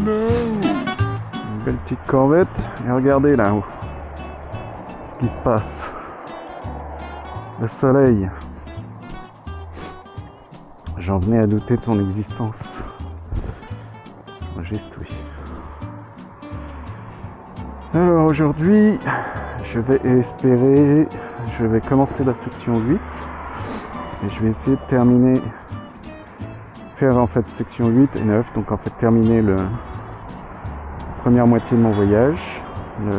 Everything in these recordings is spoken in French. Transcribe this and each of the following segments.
non. Une belle petite corvette. Et regardez là-haut ce qui se passe. Le soleil. J'en venais à douter de son existence. Juste oui. Alors aujourd'hui, je vais commencer la section 8 et je vais essayer de terminer, faire en fait section 8 et 9, donc en fait terminer la première moitié de mon voyage, la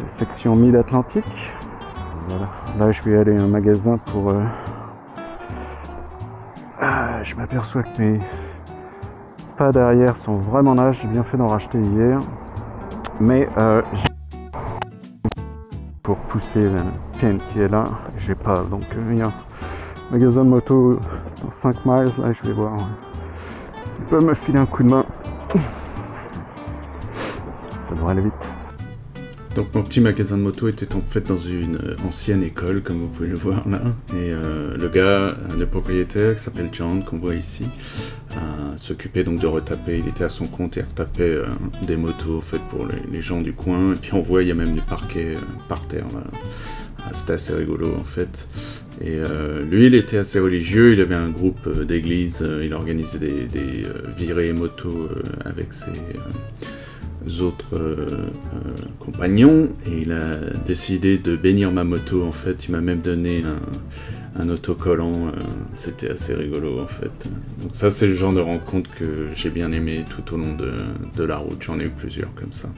section Mid-Atlantique. Voilà. Là je vais aller à un magasin pour... je m'aperçois que mes pas derrière sont vraiment là, j'ai bien fait d'en racheter hier. Mais pour pousser la pin qui est là, j'ai pas. Donc il y a un magasin de moto dans 5 miles, là je vais voir. Il peut me filer un coup de main. Ça devrait aller vite. Donc mon petit magasin de moto était en fait dans une ancienne école, comme vous pouvez le voir là. Et le gars, le propriétaire, qui s'appelle John, qu'on voit ici, s'occupait donc de retaper. Il était à son compte et retapait des motos en fait pour les gens du coin. Et puis on voit, il y a même des parquets par terre là. C'était assez rigolo en fait. Et lui, il était assez religieux. Il avait un groupe d'église. Il organisait des virées moto avec ses autres compagnons, et il a décidé de bénir ma moto en fait. Il m'a même donné un autocollant, c'était assez rigolo en fait. Donc ça, c'est le genre de rencontre que j'ai bien aimé tout au long de la route. J'en ai eu plusieurs comme ça.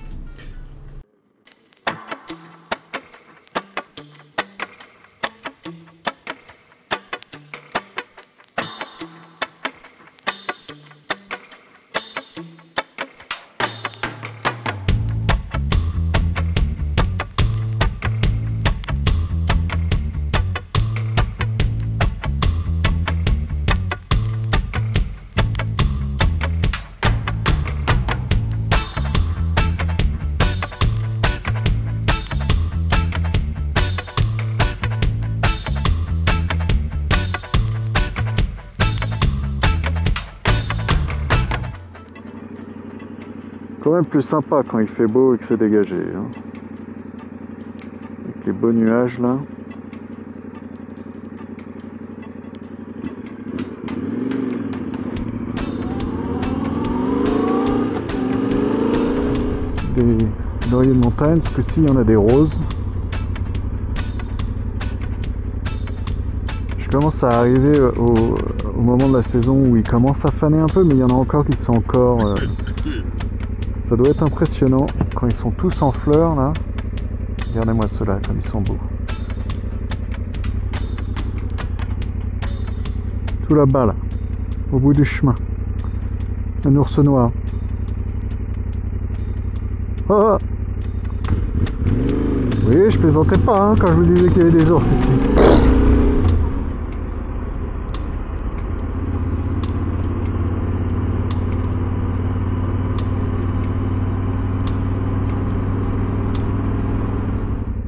Quand même plus sympa quand il fait beau et que c'est dégagé. Hein. Avec les beaux nuages là. Des lauriers de montagne, ce coup-ci il y en a des roses. Je commence à arriver au moment de la saison où il commence à faner un peu, mais il y en a encore qui sont encore... Ça doit être impressionnant quand ils sont tous en fleurs là. Regardez-moi ceux-là comme ils sont beaux. Tout là-bas là, au bout du chemin. Un ours noir. Oh! Oui, je plaisantais pas hein, quand je vous disais qu'il y avait des ours ici.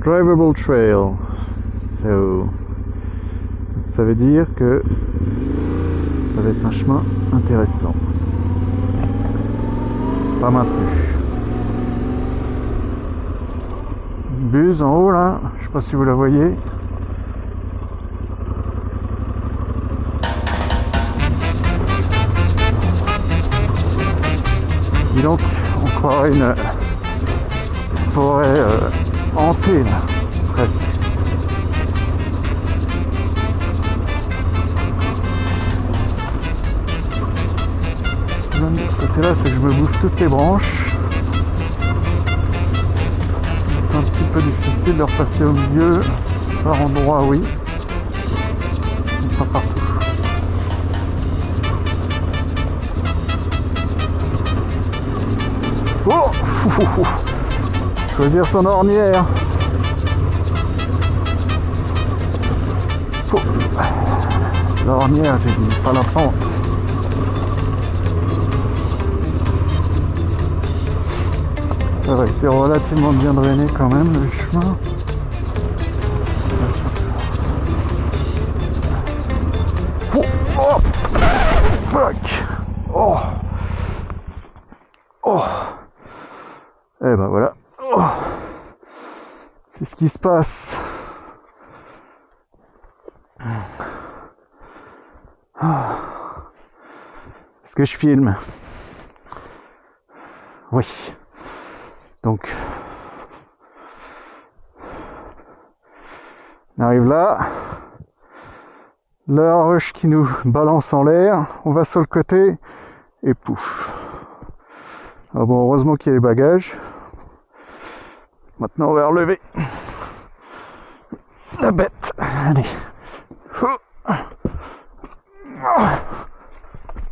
Drivable trail, ça veut dire que ça va être un chemin intéressant, pas maintenu. Une buse en haut là, je sais pas si vous la voyez. Dis donc, on croirait une forêt hantée là, presque. Le problème de ce côté-là, c'est que je me bouffe toutes les branches. C'est un petit peu difficile de repasser au milieu. Par endroit, oui. Mais pas partout. Oh! Choisir son ornière. Oh. L'ornière, j'ai dit, pas la pente. Ça va, c'est relativement bien drainé quand même le chemin. Oh, oh. Fuck. Oh. Oh. Et ben voilà. Oh. C'est ce qui se passe. Est-ce que je filme? Oui. Donc, on arrive là. La roche qui nous balance en l'air. On va sur le côté et pouf. Ah bon, heureusement qu'il y a les bagages. Maintenant, on va relever la bête. Allez.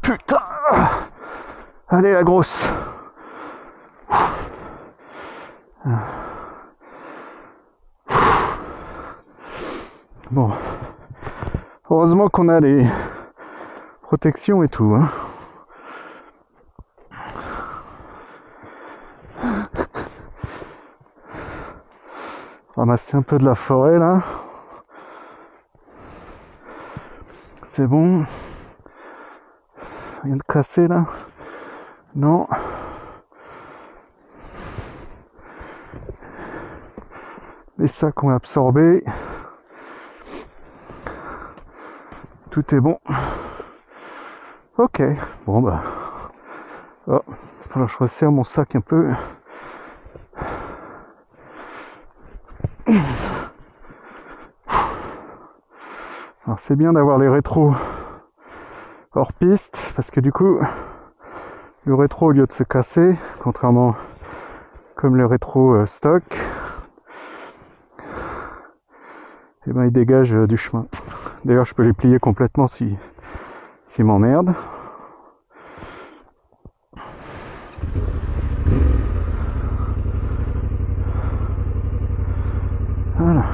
Putain. Allez, la grosse. Bon. Heureusement qu'on a les protections et tout. Hein. Ramasser un peu de la forêt là. C'est bon. Rien de cassé là. Non. Les sacs ont absorbé. Tout est bon. Ok. Bon bah. Oh, il va falloir que je resserre mon sac un peu. Alors c'est bien d'avoir les rétros hors piste parce que du coup le rétro au lieu de se casser, contrairement comme le rétro stock, et ben il dégage du chemin. D'ailleurs je peux les plier complètement s'il m'emmerde. Voilà.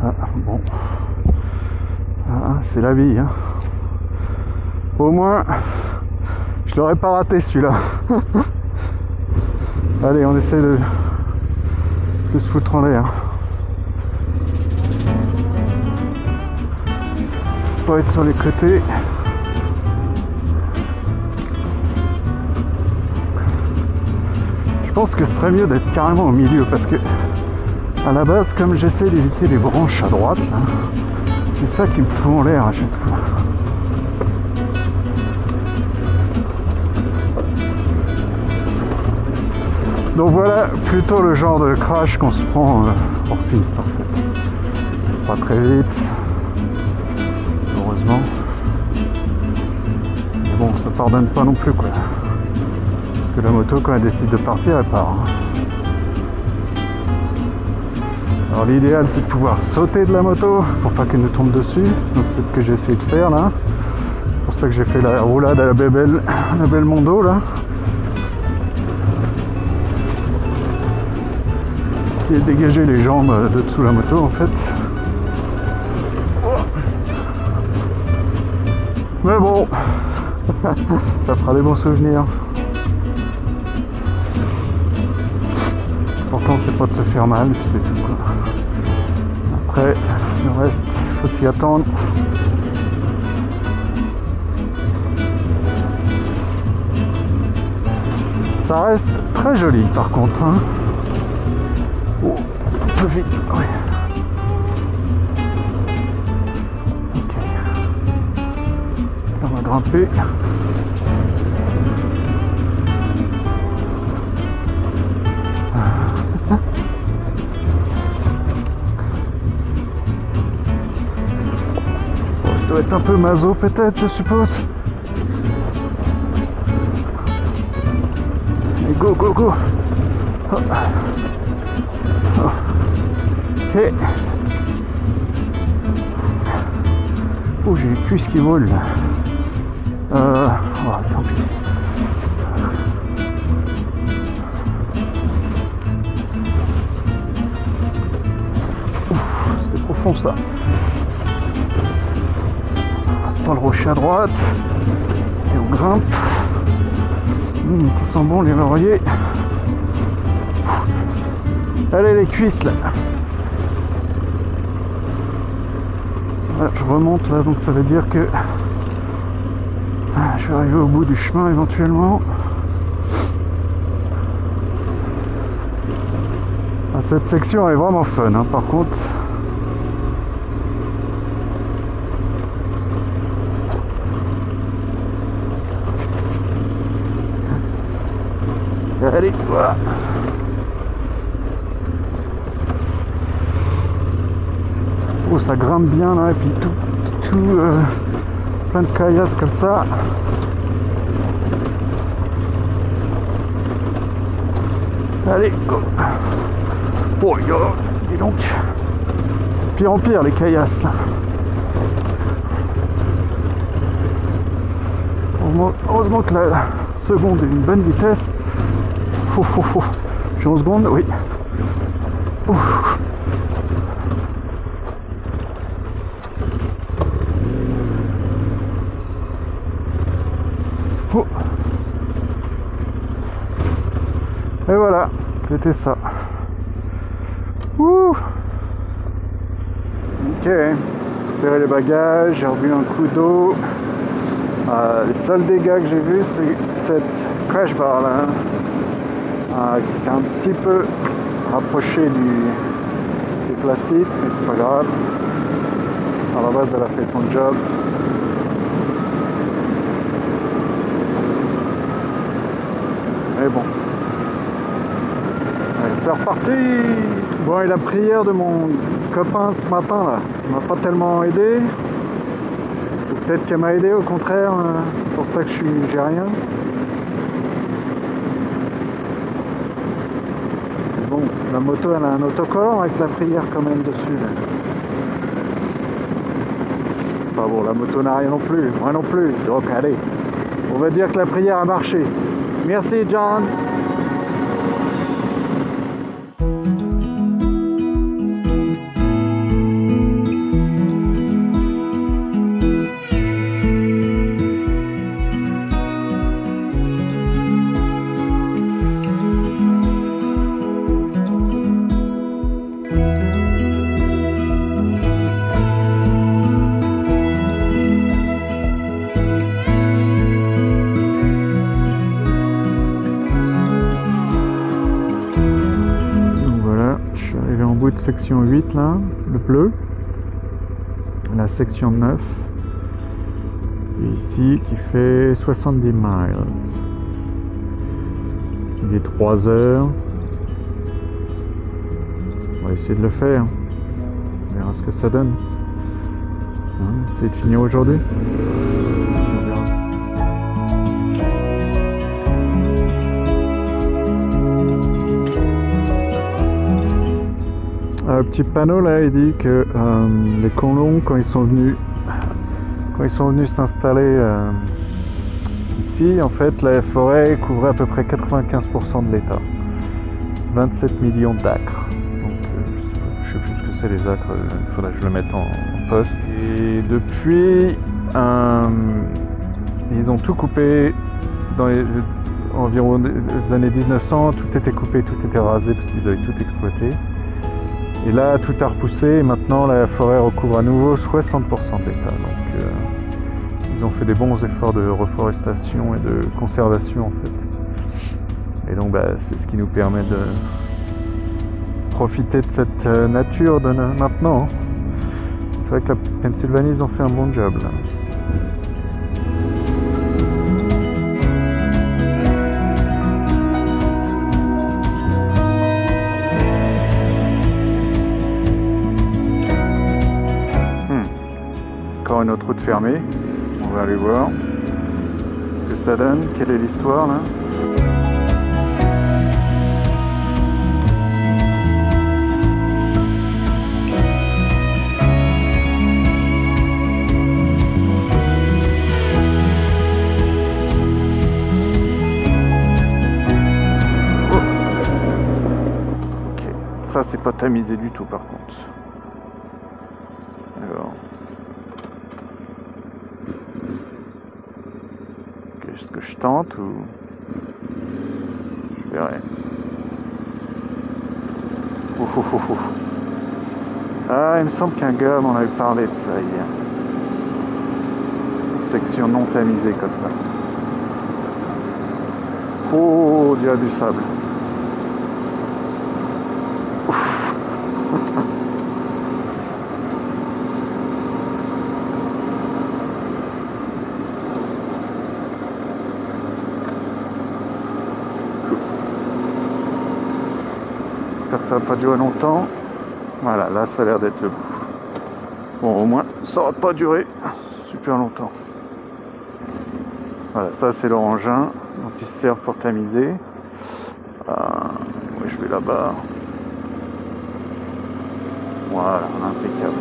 Ah bon. Ah, c'est la vie, hein. Au moins, je l'aurais pas raté celui-là. Allez, on essaie de se foutre en l'air. Pas être sur les côtés. Je pense que ce serait mieux d'être carrément au milieu parce que à la base, comme j'essaie d'éviter les branches à droite, là, c'est ça qui me fout en l'air à chaque fois. Donc voilà plutôt le genre de crash qu'on se prend hors piste en fait. Pas très vite, heureusement. Mais bon, ça pardonne pas non plus quoi. Parce que la moto quand elle décide de partir, elle part. Hein. Alors l'idéal c'est de pouvoir sauter de la moto pour pas qu'elle nous tombe dessus. Donc c'est ce que j'ai essayé de faire là. C'est pour ça que j'ai fait la roulade à la Belmondo là. Essayer de dégager les jambes de dessous la moto en fait. Mais bon, ça fera des bons souvenirs. L'important c'est pas de se faire mal, puis c'est tout quoi. Après, le reste, faut s'y attendre. Ça reste très joli par contre. Hein. Oh, un peu vite, ouais. Ok. Là, on va grimper. Je dois être un peu maso peut-être, je suppose. Et go, go, go. Oh. Oh. Ok. Oh, j'ai les cuisses qui volent là. Oh, tant pis. C'était profond ça. Dans le rocher à droite. Et on grimpe. Ça sent bon les lauriers. Allez les cuisses là. Voilà, je remonte là, donc ça veut dire que je vais arriver au bout du chemin éventuellement. Ah, cette section est vraiment fun, hein, par contre. Allez, voilà. Oh, ça grimpe bien là, et puis tout plein de caillasses comme ça. Allez, go. Oh, dis donc. Pire en pire les caillasses. Heureusement que la seconde est une bonne vitesse. J'ai 11 secondes, oui. Ouf. Oh. Et voilà, c'était ça. Ouh. Ok, serrer les bagages, j'ai rebu un coup d'eau. Les seuls dégâts que j'ai vus, c'est cette crash bar là, qui s'est un petit peu rapproché du plastique, mais c'est pas grave. À la base, elle a fait son job. Mais bon. Allez, c'est reparti. Bon, et la prière de mon copain ce matin là m'a pas tellement aidé. Peut-être qu'elle m'a aidé, au contraire, c'est pour ça que j'ai rien. Mais bon, la moto elle a un autocollant avec la prière quand même dessus. Là. Enfin bon, la moto n'a rien non plus, moi non plus, donc allez, on va dire que la prière a marché. Merci John. Section 8 là, le bleu, la section 9 et ici qui fait 70 miles. Il est 3 heures, on va essayer de le faire, on verra ce que ça donne. Essayer de finir aujourd'hui. Le petit panneau là, il dit que les colons, quand ils sont venus s'installer ici, en fait, la forêt couvrait à peu près 95% de l'État, 27 millions d'acres. Donc, je sais plus ce que c'est les acres. Il faudrait que je le mette en poste. Et depuis, ils ont tout coupé dans environ les années 1900. Tout était coupé, tout était rasé parce qu'ils avaient tout exploité. Et là, tout a repoussé et maintenant la forêt recouvre à nouveau 60% de l'État. Donc, ils ont fait des bons efforts de reforestation et de conservation en fait. Et donc, c'est ce qui nous permet de profiter de cette nature de maintenant. C'est vrai que la Pennsylvanie, ils ont fait un bon job là. Une autre route fermée, on va aller voir ce que ça donne, quelle est l'histoire là. Oh. Ok, ça c'est pas tamisé du tout par contre. Est-ce que je tente ou je verrai. Ah, il me semble qu'un gars m'en avait parlé de ça hier. Une section non tamisée comme ça. Oh, il y a du sable. J'espère que ça va pas durer longtemps. Voilà, là ça a l'air d'être le bout. Bon, au moins, ça va pas durer super longtemps. Voilà, ça c'est leur engin dont ils se servent pour tamiser. Ouais, je vais là-bas. Voilà, impeccable.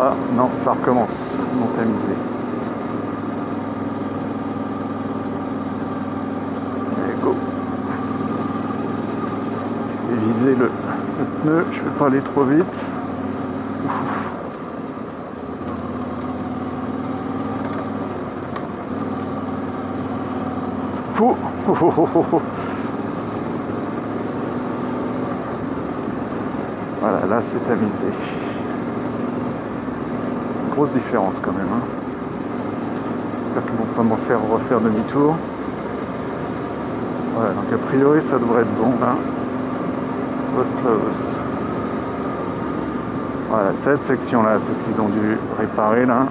Ah non, ça recommence, non tamisé. Allez, go. Je vais viser le pneu, je vais pas aller trop vite. Ouf. Oh, oh, oh, oh, oh. Voilà, là c'est tamisé. Grosse différence quand même. Hein. J'espère qu'ils vont pas m'en faire refaire demi-tour. Voilà, donc a priori ça devrait être bon là. Road closed. Voilà, cette section là, c'est ce qu'ils ont dû réparer là.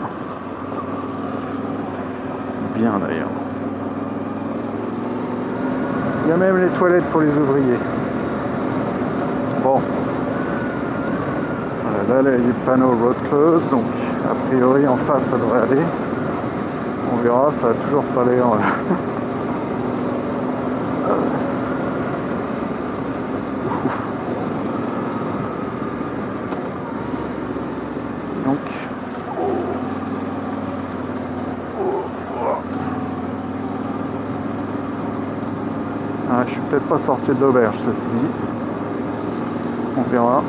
Bien d'ailleurs. Il y a même les toilettes pour les ouvriers. Bon. Voilà, là, les panneaux road close, donc a priori en face ça devrait aller. On verra, ça a toujours pas l'air. Donc. Ah, je suis peut-être pas sorti de l'auberge, ceci dit. On verra.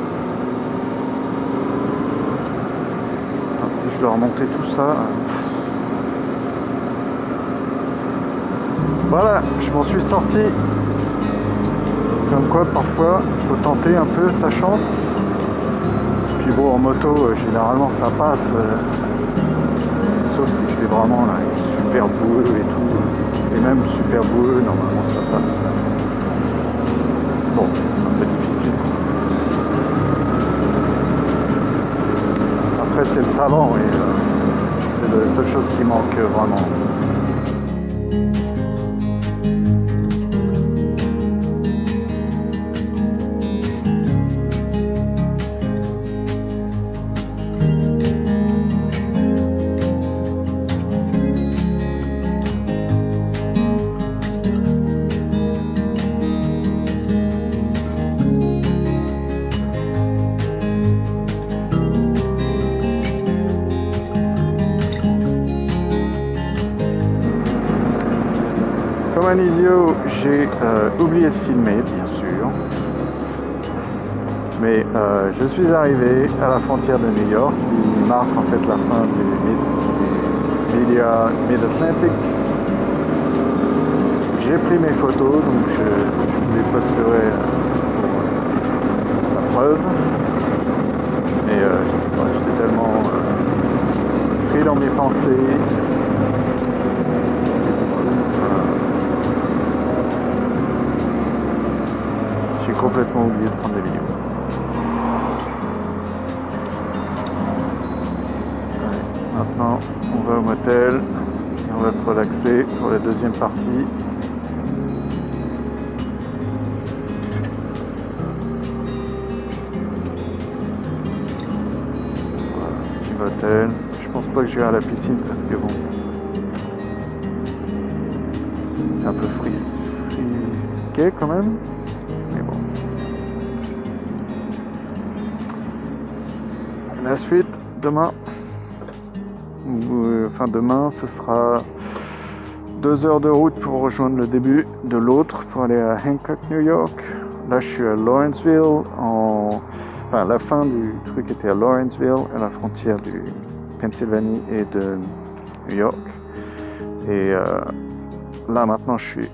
Attends, si je dois remonter tout ça. Voilà, je m'en suis sorti. Comme quoi, parfois, il faut tenter un peu sa chance. Puis bon, en moto, généralement, ça passe. Sauf si c'est vraiment là, super boueux et tout. Et même super boueux, normalement, ça passe. Bon, un peu difficile. Après, c'est le talent et c'est la seule chose qui manque vraiment. Comme un idiot, j'ai oublié de filmer, bien sûr. Mais je suis arrivé à la frontière de New York, qui marque en fait la fin du Mid-Atlantic. J'ai pris mes photos, donc je vous les posterai pour la preuve. Mais je sais pas, j'étais tellement pris dans mes pensées. J'ai complètement oublié de prendre des vidéos. Allez, maintenant, on va au motel et on va se relaxer pour la deuxième partie. Voilà, petit motel. Je pense pas que j'irai à la piscine parce que bon, c'est un peu frisqué quand même. La suite, demain, demain, ce sera 2 heures de route pour rejoindre le début de l'autre, pour aller à Hancock, New York. Là, je suis à Lawrenceville, la fin du truc était à Lawrenceville, à la frontière du Pennsylvanie et de New York. Et là, maintenant, je suis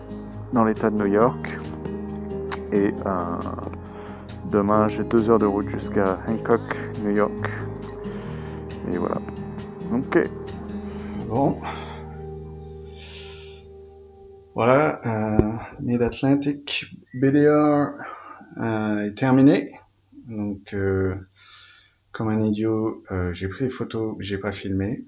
dans l'état de New York. Et demain, j'ai 2 heures de route jusqu'à Hancock, New York. Et voilà. Ok. Bon. Voilà, Mid-Atlantic BDR est terminé. Donc, comme un idiot, j'ai pris les photos, j'ai pas filmé.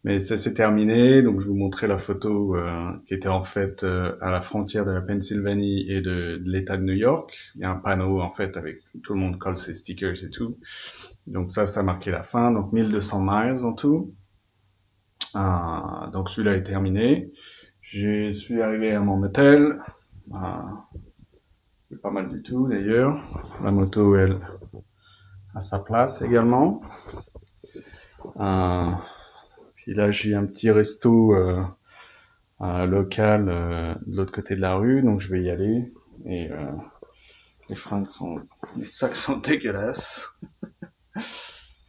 Mais ça s'est terminé, donc je vous montrais la photo qui était en fait à la frontière de la Pennsylvanie et de l'État de New York. Il y a un panneau en fait avec tout le monde colle ses stickers et tout. Donc ça marquait la fin. Donc 1200 miles en tout. Donc celui-là est terminé. Je suis arrivé à mon motel. C'est pas mal du tout d'ailleurs. La moto elle a sa place également. Puis là j'ai un petit resto local de l'autre côté de la rue, donc je vais y aller. Et les sacs sont dégueulasses.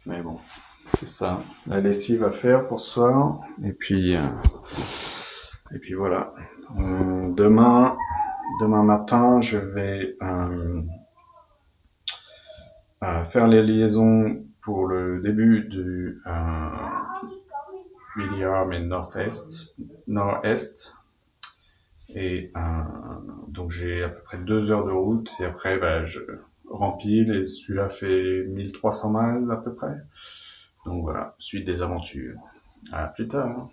Mais bon, c'est ça. La lessive à faire pour ce soir. Et puis voilà. Demain matin, je vais faire les liaisons pour le début du BDR, mais nord-est. Et donc j'ai à peu près 2 heures de route et après je rempile et celui-là fait 1300 miles à peu près. Donc voilà, suite des aventures. À plus tard.